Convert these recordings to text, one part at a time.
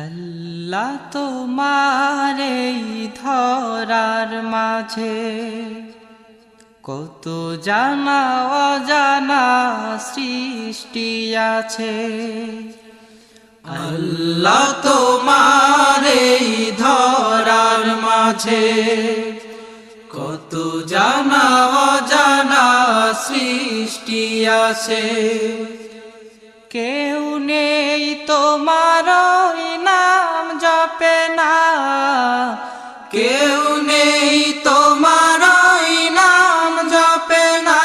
আল্লাহ তোমার এই ধরার মাঝে কত জানা অজানা সৃষ্টি আছে। আল্লাহ তোমার এই ধরার মাঝে কত জানা অজানা সৃষ্টি আছে। কেউ নেই তোমার নাম জপে না, কেউ নেই তোমার নাম জপে না,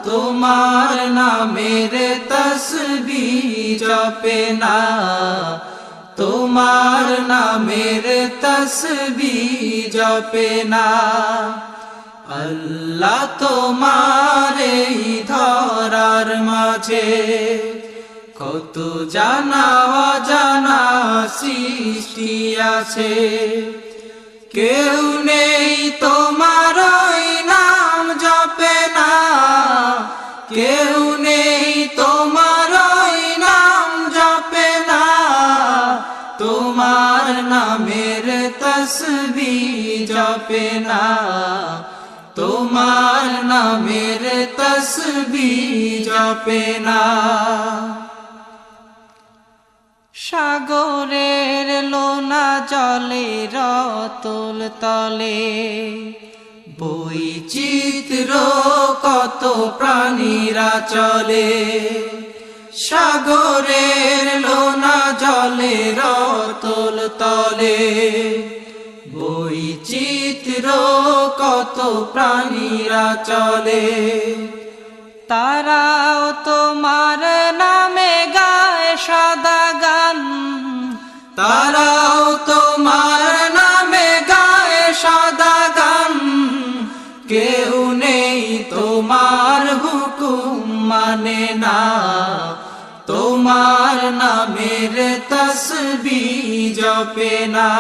তোমার নামের তসবিহ জপে না, তোমার নামের তসবিহ জপে না। আল্লাহ তোমার এই ধরার মাঝে কত জানা অজানা সৃষ্টি আছে। কেউ নেই তোমার নাম জপে না, কেউ নেই তোমার নাম জপে না, তোমার নামের তসবিহ জপে না, তোমার নামের তসবিহ জপে না। সাগরের লোনা জলে রতল তলে বৈচিত্র্য কত প্রাণীরা চলে। সাগরের লোনা জলে রতল তলে বৈচিত্র্য কত প্রাণীরা চলে। তারাও তোমার নামে গায় সদা গান, তারাও তোমার নামে গায় সদা গান। কেউ নেই তোমার হুকুম মানে না, তোমার নামের তসবিহ জপে না।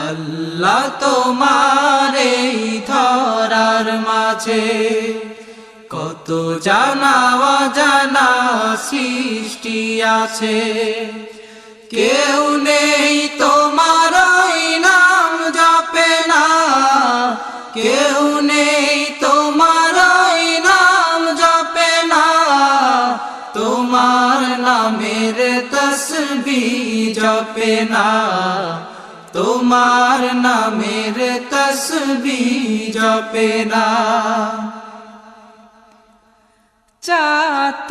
আল্লাহ তোমার এই ধরার মাঝে কত জানা অজানা সৃষ্টি আছে। কেউ নেই তোমার নাম জপে না, কেউ নেই তোমার নাম জপে না, তোমার নামের তসবিহ জপে না, তোমার নামের তসবিহ জপে না। চাতা